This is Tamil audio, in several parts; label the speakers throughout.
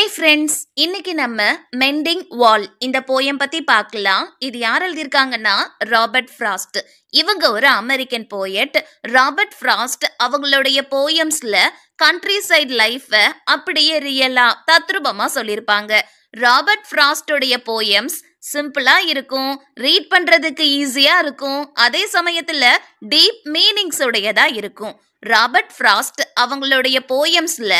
Speaker 1: ஹாய் ஃப்ரெண்ட்ஸ், இன்னைக்கு நம்ம மெண்டிங் வால் இந்த போயம் பத்தி பார்க்கலாம். இது யார் எழுதியிருக்காங்கன்னா ராபர்ட் ஃப்ராஸ்ட். இவங்க ஒரு அமெரிக்கன் போயட். ராபர்ட் ஃப்ராஸ்ட் அவங்களுடைய போயம்ஸ்ல கண்ட்ரி சைட் லைஃப அப்படியே ரியலா தத்ரூபமா சொல்லியிருப்பாங்க. ராபர்ட் ஃப்ராஸ்டோடைய போயம்ஸ் சிம்பிளா இருக்கும், ரீட் பண்றதுக்கு ஈஸியா இருக்கும், அதே சமயத்துல டீப் மீனிங்ஸ் உடையதா இருக்கும். ராபர்ட் ஃப்ராஸ்ட் அவங்களுடைய போயம்ஸ்ல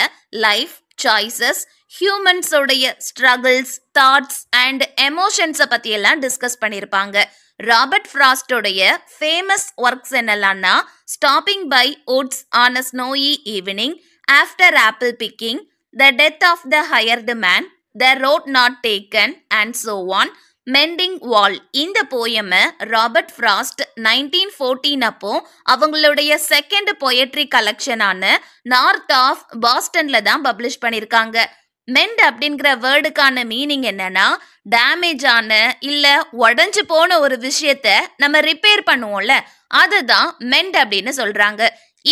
Speaker 1: லைஃப், சாய்ஸஸ், ஹியூமன்ஸோடைய ஸ்ட்ரகிள்ஸ், தாட்ஸ் அண்ட் எமோஷன்ஸை பத்தி எல்லாம் டிஸ்கஸ் பண்ணியிருப்பாங்க. ராபர்ட் ஃப்ராஸ்டோடைய ஃபேமஸ் ஒர்க்ஸ் என்னெல்லாம்னா stopping by woods on a snowy evening, after apple picking, the death of the hired man, the road not taken and so on, mending wall. இந்த போயமை ராபர்ட் ஃப்ராஸ்ட் 1914 அப்போ அவங்களுடைய செகண்ட் பொயட்ரி கலெக்ஷனான நார்த் ஆஃப் பாஸ்டன்ல தான் பப்ளிஷ் பண்ணியிருக்காங்க. மெண்ட் அப்படிங்கிற வேர்டுக்கான மீனிங் என்னன்னா டேமேஜ் ஆன இல்ல உடஞ்சு போன ஒரு விஷயத்த நம்ம ரிப்பேர் பண்ணுவோம்ல, அதுதான் மெண்ட் அப்படின்னு சொல்றாங்க.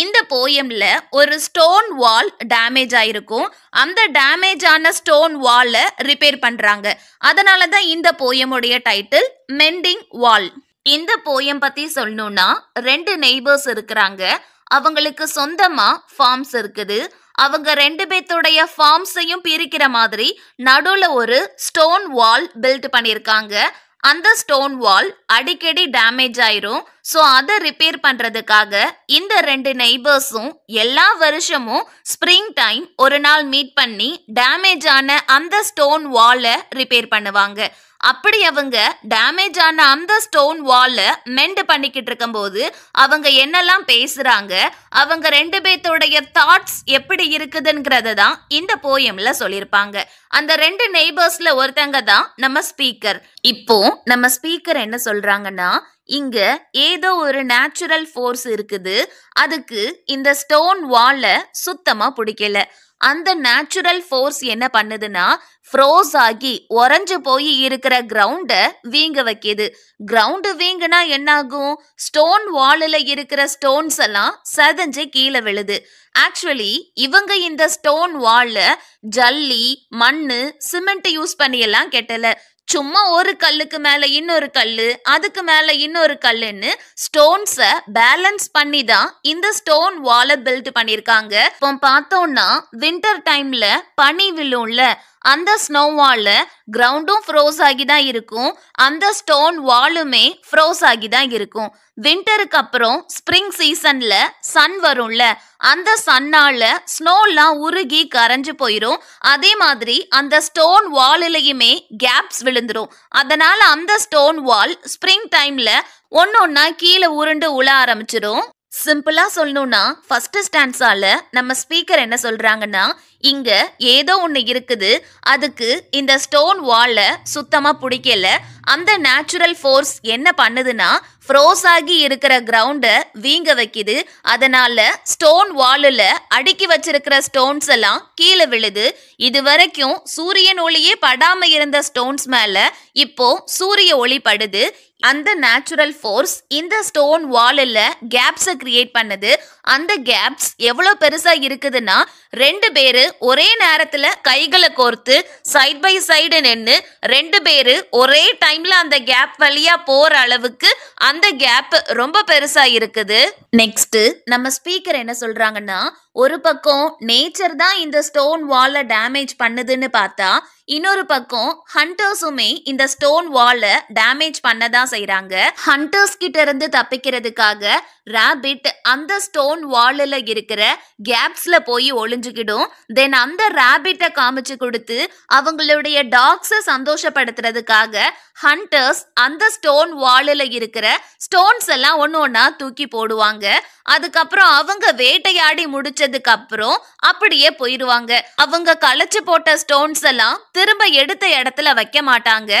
Speaker 1: இந்த போயம்ல ஒரு ஸ்டோன் வால் டேமேஜ் ஆயிருக்கும். அந்த டேமேஜ் ஆன ஸ்டோன் வாலை ரிப்பேர் பண்றாங்க. அதனால தான் இந்த போயமுடைய டைட்டில் மெண்டிங் வால். இந்த போயம் பத்தி சொல்லணும்னா 2 நெய்பர்ஸ் இருக்கிறாங்க. அவங்களுக்கு சொந்தமா ஃபார்ம்ஸ் இருக்குது. அவங்க 2 பேர்த்தோடைய ஃபார்ம்ஸையும் பிரிக்கிற மாதிரி நடுவுல ஒரு ஸ்டோன் வால் பில்ட் பண்ணியிருக்காங்க. அந்த ஸ்டோன் வால் அடிக்கடி டேமேஜ் ஆயிரும். ஸோ அதை ரிப்பேர் பண்றதுக்காக இந்த 2 நெய்பர்ஸும் எல்லா வருஷமும் ஸ்ப்ரிங் டைம் ஒரு நாள் மீட் பண்ணி டேமேஜ் ஆன அந்த ஸ்டோன் வாலை ரிப்பேர் பண்ணுவாங்க. அப்படி அவங்க டேமேஜ் ஆன அந்த ஸ்டோன் வாலை மெண்ட் பண்ணிக்கிட்டு இருக்கும்போது அவங்க என்னெல்லாம் பேசுறாங்க, அவங்க 2 பேர்த்தோடைய தாட்ஸ் எப்படி இருக்குதுங்கிறத தான் இந்த போயம்ல சொல்லியிருப்பாங்க. அந்த 2 நெய்பர்ஸ்ல ஒருத்தங்க தான் நம்ம ஸ்பீக்கர். இப்போ நம்ம ஸ்பீக்கர் என்ன சொல்றாங்கன்னா, இங்க ஏதோ ஒரு நேச்சுரல் ஃபோர்ஸ் இருக்குது, அதுக்கு இந்த ஸ்டோன் வாலை சுத்தமா பிடிக்கல. அந்த நேச்சுரல் ஃபோர்ஸ் என்ன பண்ணுதுன்னா ஃப்ரோஸ் ஆகி உறைஞ்சு போய் இருக்கிற கிரவுண்ட வீங்க வைக்கிது. கிரவுண்டு வீங்குனா என்னாகும்? ஸ்டோன் வாலில் இருக்கிற ஸ்டோன்ஸ் எல்லாம் சதஞ்சு கீழே விழுது. ஆக்சுவலி இவங்க இந்த ஸ்டோன் வால்ல ஜல்லி, மண்ணு, சிமெண்ட் யூஸ் பண்ணி எல்லாம் கெட்டல. சும்மா ஒரு கல்லுக்கு மேல இன்னொரு கல்லு, அதுக்கு மேல இன்னொரு கல்லுன்னு ஸ்டோன்ஸை பேலன்ஸ் பண்ணி தான் இந்த ஸ்டோன் வாலை பில்ட் பண்ணியிருக்காங்க. இப்போ பார்த்தோம்னா வின்டர் டைம்ல பனி விழும்ல, அந்த ஸ்னோ வால்ல கிரவுண்டும் ஃப்ரோஸ் ஆகி தான் இருக்கும், அந்த ஸ்டோன் வாலுமே ஃப்ரோஸ் ஆகி தான் இருக்கும். வின்டருக்கு அப்புறம் ஸ்ப்ரிங் சீசன்ல சன் வரும்ல, அந்த சன்னால ஸ்னோலாம் உருகி கரைஞ்சு போயிடும். அதே மாதிரி அந்த ஸ்டோன் வாலிலையுமே கேப்ஸ் விழுந்துரும். அதனால அந்த ஸ்டோன் வால் ஸ்ப்ரிங் டைம்ல ஒன்னொன்னா கீழே உருண்டு உழ ஆரம்பிச்சிடும். சிம்பிளா சொல்லணும்னா ஃபர்ஸ்ட் ஸ்டான்ஸால நம்ம ஸ்பீக்கர் என்ன சொல்றாங்கன்னா, இங்க ஏதோ ஒன்று இருக்குது, அதுக்கு இந்த ஸ்டோன் வாலை சுத்தமா பிடிக்கல. அந்த நேச்சுரல் ஃபோர்ஸ் என்ன பண்ணுதுன்னா ஃப்ரோஸ் ஆகி இருக்கிற கிரவுண்டை வீங்க வைக்குது. அதனால ஸ்டோன் வாலில் அடுக்கி வச்சிருக்கிற ஸ்டோன்ஸ் எல்லாம் கீழே விழுது. இது வரைக்கும் சூரியன் ஒளியே படாம இருந்த ஸ்டோன்ஸ் மேல இப்போ சூரிய ஒளி படுது. அந்த நேச்சுரல் ஃபோர்ஸ் இந்த ஸ்டோன் வாலில் கேப்ஸை கிரியேட் பண்ணுது. அந்த கேப்ஸ் எவ்வளோ பெருசா இருக்குதுன்னா 2 பேரு ஒரே நேரத்துல கைகளை கோர்த்து சைட் பை சைடு நின்று 2 பேரு ஒரே டைம்ல அந்த கேப் வழியா போற அளவுக்கு அந்த கேப் ரொம்ப பெருசா இருக்குது. நெக்ஸ்ட் நம்ம ஸ்பீக்கர் என்ன சொல்றாங்கன்னா, ஒரு பக்கம் நேச்சர் தான் இந்த ஸ்டோன் வாலை டேமேஜ் பண்ணுதுன்னு பார்த்தா, இன்னொரு பக்கம் ஹண்டர்ஸுமே இந்த ஸ்டோன் வாலை டேமேஜ் பண்ணதான் செய்யறாங்க. ஹண்டர்ஸ் கிட்ட இருந்து தப்பிக்கிறதுக்காக ராபிட் அந்த ஸ்டோன் வாலில் இருக்கிற கேப்ஸ்ல போய் ஒளிஞ்சுக்கிடும். தென் அந்த ராபிட்டை காமிச்சு கொடுத்து அவங்களுடைய டாக்ஸை சந்தோஷப்படுத்துறதுக்காக ஹண்டர்ஸ் அந்த ஸ்டோன் வாலில் இருக்கிற ஸ்டோன்ஸ் எல்லாம் ஒன்று ஒன்றா தூக்கி போடுவாங்க. அதுக்கப்புறம் அவங்க வேட்டையாடி முடிச்சதுக்கு அப்புறம் அப்படியே போயிடுவாங்க. அவங்க களைச்சு போட்ட ஸ்டோன்ஸ் எல்லாம் திரும்ப எடுத்த இடத்துல வைக்க மாட்டாங்க.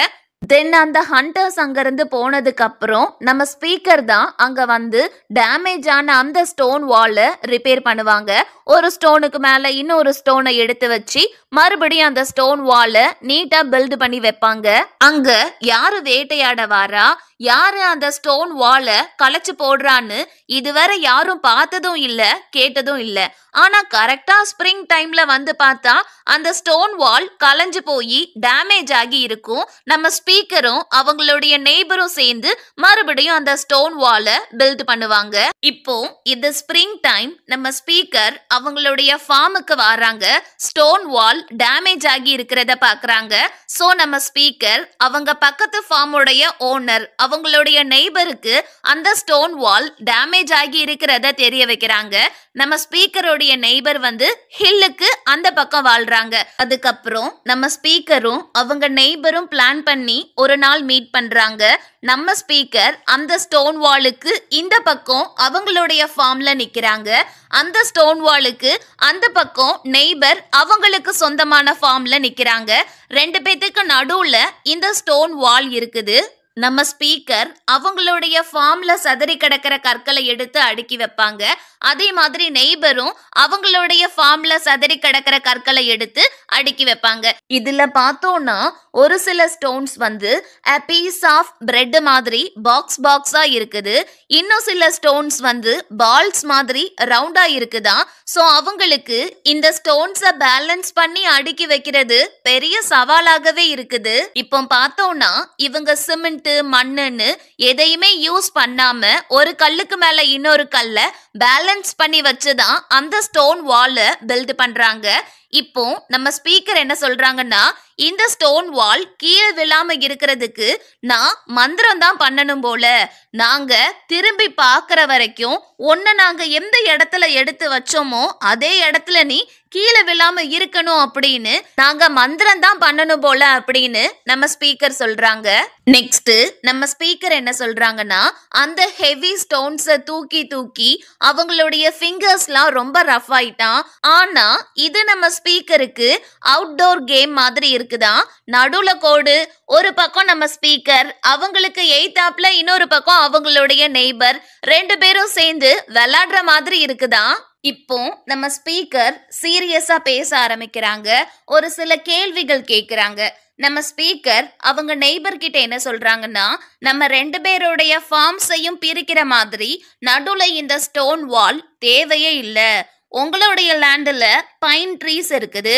Speaker 1: தென் அந்த ஹண்டர்ஸ் அங்கிருந்து போனதுக்கு அப்புறம் நம்ம ஸ்பீக்கர் தான் அங்க வந்து டேமேஜ் ஆன அந்த ஸ்டோன் வாலை ரிப்பேர் பண்ணுவாங்க. ஒரு ஸ்டோனுக்கு மேல இன்னொரு ஸ்டோனை எடுத்து வச்சு மறுபடியும் அந்த ஸ்டோன் வாலை நீட்டா பில்ட் பண்ணி வைப்பாங்க. அங்க யாரு வேட்டையாட வாரா, யாரு அந்த ஸ்டோன் வால கலைச்சு போடுறான்னு இதுவரை யாரும் பார்த்ததும் இல்ல கேட்டதும் இல்ல. ஆனா கரெக்டா ஸ்ப்ரிங் டைம்ல வந்து பார்த்தா அந்த ஸ்டோன் வால் கலைஞ்சு போய் டேமேஜ் ஆகி இருக்கும். நம்ம ஸ்பீக்கரும் அவங்களுடைய நெய்பரும் சேர்ந்து மறுபடியும் அந்த ஸ்டோன் வால பில்ட் பண்ணுவாங்க. இப்போ இந்த ஸ்ப்ரிங் டைம் நம்ம ஸ்பீக்கர் அவங்களுடைய ஃபார்முக்கு வராங்க. ஸ்டோன் வால் டேமேஜ் ஆகி இருக்கிறத பாக்குறாங்க. சோ நம்ம ஸ்பீக்கர் அவங்க பக்கத்து ஃபார்முடைய ஓனர் அவங்களுடைய நெய்பருக்கு அந்த ஸ்டோன் வால் டேமேஜ் ஆகி இருக்கிறத தெரிய வைக்கிறாங்க. நம்ம ஸ்பீக்கரோடைய நெய்பர் வந்து ஹில்லுக்கு அந்த பக்கம் வாழ்றாங்க. அதுக்கப்புறம் நம்ம ஸ்பீக்கரும் அவங்க நெய்பரும் பிளான் பண்ணி ஒரு நாள் மீட் பண்றாங்க. நம்ம ஸ்பீக்கர் அந்த ஸ்டோன் வாலுக்கு இந்த பக்கம் அவங்களுடைய ஃபார்ம்ல நிக்கிறாங்க. அந்த ஸ்டோன் வாலுக்கு அந்த பக்கம் நெய்பர் அவங்களுக்கு சொந்தமான ஃபார்ம்ல நிக்கிறாங்க. ரெண்டு பேத்துக்கு நடுவுல இந்த ஸ்டோன் வால் இருக்குது. நம்ம ஸ்பீக்கர் அவங்களுடைய ஃபார்ம்ல சதறி கிடக்கிற கற்களை எடுத்து அடுக்கி வைப்பாங்க. அதே மாதிரி நெய்பரும் அவங்களுடைய ஃபார்ம்ல சதறி கிடக்கிற கற்களை எடுத்து அடுக்கி வைப்பாங்க. இதுல பார்த்தோம்னா ஒரு சில ஸ்டோன்ஸ் வந்து a piece of bread மாதிரி பாக்ஸா இருக்குது. இன்னும் சில ஸ்டோன்ஸ் வந்து பால்ஸ் மாதிரி ரவுண்டா இருக்குதா. சோ அவங்களுக்கு இந்த ஸ்டோன்ஸை பேலன்ஸ் பண்ணி அடுக்கி வைக்கிறது பெரிய சவாலாகவே இருக்குது. இப்போ பார்த்தோம்னா இவங்க சிமெண்ட் மண்ணுன்னு எதையுமே யூஸ் பண்ணாம ஒரு கல்லுக்கு மேல இன்னொரு கல்ல பேலன்ஸ் பண்ணி வச்சுதான் அந்த ஸ்டோன் வால பில்ட் பண்றாங்க. இப்போ நம்ம ஸ்பீக்கர் என்ன சொல்றாங்கன்னா இந்த ஸ்டோன் வால் கீழே விழாம இருக்கிறதுக்கு நான் மந்திரம் தான் பண்ணணும் போல. நாங்க திரும்பி பார்க்கிற வரைக்கும் ஒன்னு நாங்க எந்த இடத்துல எடுத்து வச்சோமோ அதே இடத்துல நீ கீழே விழாம இருக்கணும் அப்படின்னு நாங்க மந்திரம் தான் பண்ணணும் போல அப்படின்னு நம்ம ஸ்பீக்கர் சொல்றாங்க. நெக்ஸ்ட் நம்ம ஸ்பீக்கர் என்ன சொல்றாங்கன்னா அந்த ஹெவி ஸ்டோன்ஸை தூக்கி தூக்கி அவங்களுடைய ஃபிங்கர்ஸ்லாம் ரொம்ப ரஃப் ஆயிட்டான். ஆனா இது நம்ம ஸ்பீக்கருக்கு அவுட்டோர் கேம் மாதிரி இருக்குதான். நடுவுல கோடு, ஒரு பக்கம் நம்ம ஸ்பீக்கர், அவங்களுக்கு எய்தாப்ல இன்னொரு பக்கம் அவங்களுடைய நெய்பர், ரெண்டு பேரும் சேர்ந்து விளையாடுற மாதிரி இருக்குதான். இப்போ நம்ம ஸ்பீக்கர் சீரியஸா பேச ஆரம்பிக்கிறாங்க. ஒரு சில கேள்விகள் கேக்குறாங்க. நம்ம ஸ்பீக்கர் அவங்க நெய்பர் கிட்ட என்ன சொல்றாங்கன்னா நம்ம ரெண்டு பேருடைய ஃபார்ம்ஸையும் பிரிக்கிற மாதிரி நடுவுல இந்த ஸ்டோன் வால் தேவையே இல்ல. உங்களுடைய லேண்ட்ல பைன் ட்ரீஸ் இருக்குது,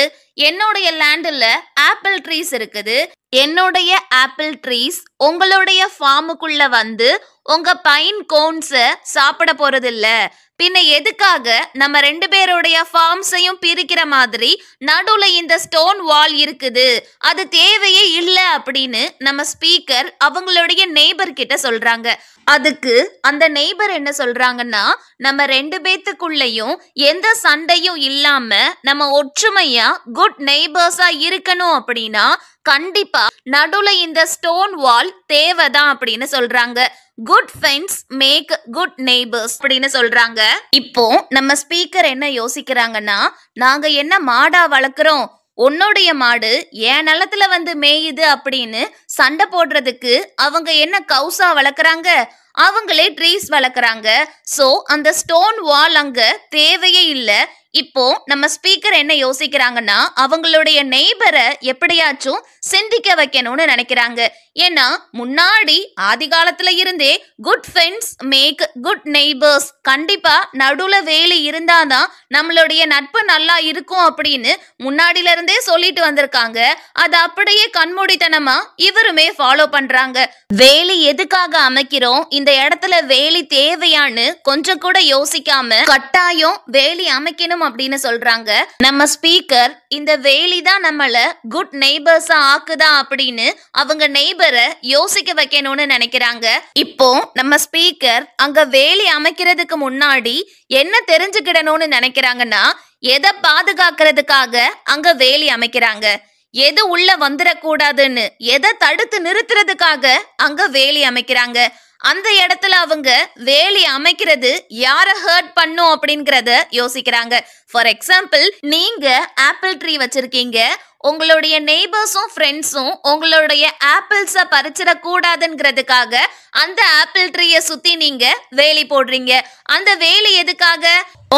Speaker 1: என்னுடைய லேண்ட்ல ஆப்பிள் ட்ரீஸ் இருக்குது. என்னுடைய ஆப்பிள் ட்ரீஸ் உங்களுடைய ஃபார்முக்குள்ள வந்து உங்க பைன் கோன்ஸ சாப்பிட போறது இல்ல. பின்ன எதுக்காக நம்ம ரெண்டு பேருடைய ஃபார்ம்ஸையும் பிரிக்கிற மாதிரி நடுவுல இந்த ஸ்டோன் வால் இருக்குது, அது தேவையே இல்லை அப்படின்னு நம்ம ஸ்பீக்கர் அவங்களுடைய நெய்பர் கிட்ட சொல்றாங்க. அதுக்கு அந்த நெய்பர் என்ன சொல்றாங்கன்னா நம்ம ரெண்டு பேத்துக்குள்ளயும் எந்த சண்டையும் இல்லாம நம்ம ஒற்றுமையா குட் நெய்பர்ஸா இருக்கணும் அப்படின்னா கண்டிப்பா நடுவுல இந்த ஸ்டோன் வால் தேவைதான் அப்படின்னு சொல்றாங்க. Good friends make good neighbours அப்படின்னு சொல்றாங்க. இப்போ நம்ம ஸ்பீக்கர் என்ன யோசிக்கிறாங்கன்னா நாங்க என்ன மாடா வளர்க்குறோம், உன்னுடைய மாடு என் நிலத்துல வந்து மேயுது அப்படின்னு சண்டை போடுறதுக்கு அவங்க என்ன கவுசா வளர்க்குறாங்க, அவங்களே ட்ரீஸ் வளர்க்குறாங்க. சோ அந்த ஸ்டோன் வால் அங்க தேவையே இல்லை. இப்போ நம்ம ஸ்பீக்கர் என்ன யோசிக்கிறாங்கன்னா அவங்களுடைய நெய்பரை எப்படியாச்சும் சிந்திக்க வைக்கணும்னு நினைக்கிறாங்க. ஏன்னா முன்னாடி ஆதி காலத்துல இருந்தே good friends make good neighbours, கண்டிப்பா நடுவுல வேலி இருந்தாதான் நம்மளுடைய நட்பு நல்லா இருக்கும் அப்படின்னு முன்னாடில இருந்தே சொல்லிட்டு வந்திருக்காங்க. அது அப்படியே கண்மூடித்தனமா இவருமே ஃபாலோ பண்றாங்க. வேலி எதுக்காக அமைக்கிறோம், இந்த இடத்துல வேலி தேவையான்னு கொஞ்சம் கூட யோசிக்காம கட்டாயம் வேலி அமைக்கணும் அப்படின்னு சொல்றாங்க. நம்ம ஸ்பீக்கர் இந்த வேலி தான் நம்மள குட் நெய்பர்ஸா ஆக்குதா அப்படின்னு அவங்க நெய்பரை யோசிக்க வைக்கணும்னு நினைக்கிறாங்க. இப்போ நம்ம ஸ்பீக்கர் அங்க வேலி அமைக்கிறதுக்கு முன்னாடி என்ன தெரிஞ்சுக்கிடணும்னு நினைக்கிறாங்கன்னா எதை பாதுகாக்கிறதுக்காக அங்க வேலி அமைக்கிறாங்க, எது உள்ள வந்துடக்கூடாதுன்னு எதை தடுத்து நிறுத்துறதுக்காக அங்க வேலி அமைக்கிறாங்க. அந்த இடத்துல அவங்க வேலி அமைக்கிறது யார ஹர்ட் பண்ணும் அப்படிங்கறத யோசிக்கிறாங்க. ஃபார் எக்ஸாம்பிள் நீங்க ஆப்பிள் ட்ரீ வச்சிருக்கீங்க, உங்களுடைய நெய்பர்ஸும் ஃப்ரெண்ட்ஸும் உங்களுடைய ஆப்பிள்ஸை பறிச்சிட கூடாதுங்கிறதுக்காக அந்த ஆப்பிள் ட்ரீயை சுத்தி நீங்க வேலி போடுறீங்க. அந்த வேலி எதுக்காக,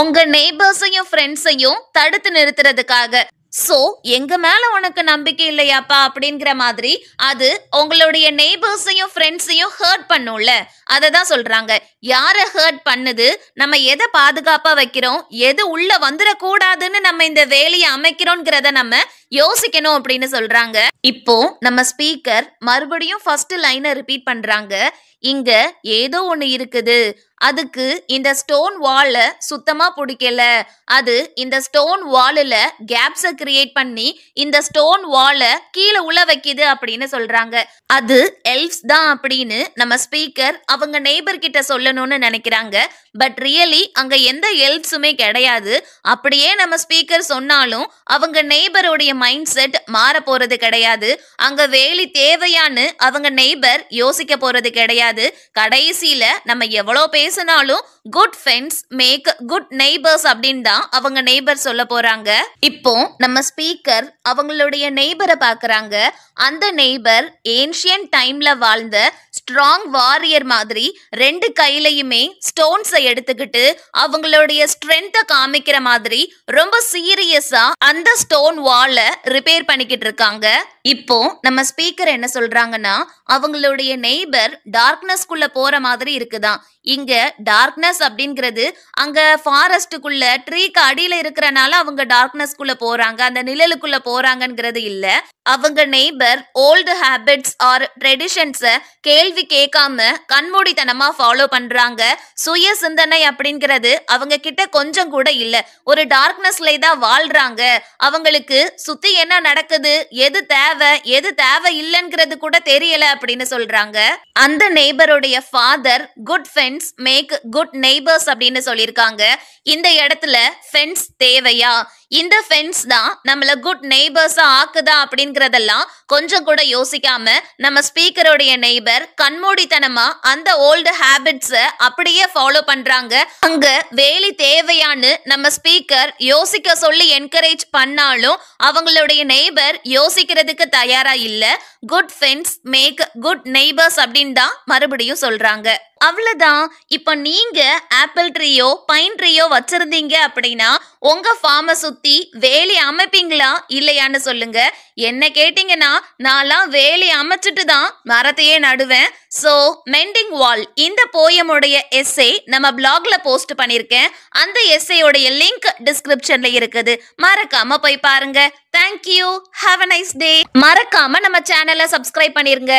Speaker 1: உங்க நெய்பர்ஸையும் ஃப்ரெண்ட்ஸையும் தடுத்து நிறுத்துறதுக்காக. சோ எங்க மேல உனக்கு நம்பிக்கை இல்லையாப்பா அப்படிங்கிற மாதிரி அது உங்களுடைய நெய்பர்ஸையும் ஃப்ரெண்ட்ஸையும் ஹர்ட் பண்ணும்ல. அததான் சொல்றாங்க. யார ஹர்ட் பண்ணுது, நம்ம எதை பாதுகாப்பா வைக்கிறோம், எது உள்ள வந்துடக்கூடாதுன்னு நம்ம இந்த வேலையை அமைக்கிறோங்கிறத நம்ம யோசிக்கணும் அப்படின்னு சொல்றாங்க. இப்போ நம்ம ஸ்பீக்கர் மறுபடியும் ஃபர்ஸ்ட் லைனை ரிப்பீட் பண்றாங்க. இங்க ஏதோ ஒண்ணு இருக்குது, அதுக்கு இந்த ஸ்டோன் வால்ல சுத்தமா பிடிக்கல, அது இந்த ஸ்டோன் வால்ல கேப்ஸ கிரியேட் பண்ணி இந்த ஸ்டோன் வால்ல கீழே உள்ள வைக்குது அப்படின்னு சொல்றாங்க. அது எல்ஃப்ஸ் தான் அப்படின்னு நம்ம ஸ்பீக்கர் அவங்க நெய்பர் கிட்ட சொல்லணும்னு நினைக்கிறாங்க. பட் ரியலி அங்க எந்த எல்ஃப்ஸுமே கிடையாது. அப்படியே நம்ம ஸ்பீக்கர் சொன்னாலும் அவங்க நெய்பருடைய மைண்ட் செட் மாற போறது கிடையாது. அங்க வேலி தேவையான்னு அவங்க நெய்பர் யோசிக்க போறது கிடையாது. கடைசியில நம்ம எவ்வளோ பேசினாலும் good friends make good neighbours அப்படின்னு தான் அவங்க நெய்பர் சொல்ல போறாங்க. இப்போ நம்ம ஸ்பீக்கர் அவங்களுடைய நெய்பரை பாக்குறாங்க. அந்த நெய்பர் ஏன்ஷியன் டைம்ல வாழ்ந்த ஸ்ட்ராங் வாரியர் மாதிரி 2 கையிலையுமே ஸ்டோன்ஸை எடுத்துக்கிட்டு அவங்களுடைய ஸ்ட்ரென்த்தை காமிக்கிற மாதிரி ரொம்ப சீரியஸா அந்த ஸ்டோன் வால்ல ரிப்பேர் பண்ணிக்கிட்டு இருக்காங்க. இப்போ நம்ம ஸ்பீக்கர் என்ன சொல்றாங்கன்னா, அவங்களுடைய நெய்பர் டார்க்னஸ்குள்ள போற மாதிரி இருக்குதான். இங்க டார்க்னஸ் அப்படிங்கிறது அங்க ஃபாரஸ்டுக்குள்ள ட்ரீக்கு அடியில இருக்கிறனால அவங்க டார்க்னஸ்குள்ள போறாங்க, அந்த நிழலுக்குள்ள போறாங்கங்கிறது இல்ல. அவங்க நெய்பர் ஓல்டு ஹேபிட்ஸ் ஆர் ட்ரெடிஷன்ஸை கேள்வி கேட்காம கண்மூடித்தனமா ஃபாலோ பண்றாங்க. சுய சிந்தனை அப்படிங்கிறது அவங்க கிட்ட கொஞ்சம் கூட இல்ல. ஒரு டார்க்னஸ்ல தான் வாழ்றாங்க. அவங்களுக்கு சுத்தி என்ன நடக்குது, எது தேவை எது தேவை இல்லைங்கிறது கூட தெரியல அப்படின்னு சொல்றாங்க. அந்த நெய்பருடைய father good friends make good neighbours அப்படின்னு சொல்லியிருக்காங்க. இந்த இடத்துல ஃபென்ஸ் தேவையா, இந்த ஃபென்ஸ் தான் நம்மள குட் நெய்பர்ஸா ஆக்குதா அப்படிங்கறதெல்லாம் கொஞ்சம் கூட யோசிக்காம நம்ம ஸ்பீக்கருடைய நெய்பர் கண்மூடித்தனமா அந்த ஓல்டு ஹேபிட்ஸை அப்படியே ஃபாலோ பண்றாங்க. அங்க வேலி தேவையான்னு நம்ம ஸ்பீக்கர் யோசிக்க சொல்லி என்கரேஜ் பண்ணாலும் அவங்களுடைய நெய்பர் யோசிக்கிறதுக்கு தயாரா இல்ல. Good friends make good neighbours அப்படின்னு தான் மறுபடியும் சொல்றாங்க. அவ்வளவுதான். இப்ப நீங்க ஆப்பிள் ட்ரீயோ பைன் ட்ரீயோ வச்சிருந்தீங்க அப்படின்னா உங்க ஃபார்மை சுத்தி வேலி அமைப்பீங்களா இல்லையான்னு சொல்லுங்க. என்ன கேட்டீங்கன்னா நான்லாம் வேலி அமைச்சிட்டு தான் மரத்தையே நடுவேன். சோ மெண்டிங் வால் இந்த போயமுடைய எஸ்ஸே நம்ம பிளாக்ல போஸ்ட் பண்ணிருக்கேன். அந்த எஸ்ஸேயோடைய லிங்க் டிஸ்கிரிப்ஷன்ல இருக்குது, மறக்காம போய் பாருங்க. Thank you, have a nice day. மறக்காம நம்ம சேனலை சப்ஸ்கிரைப் பண்ணிருங்க.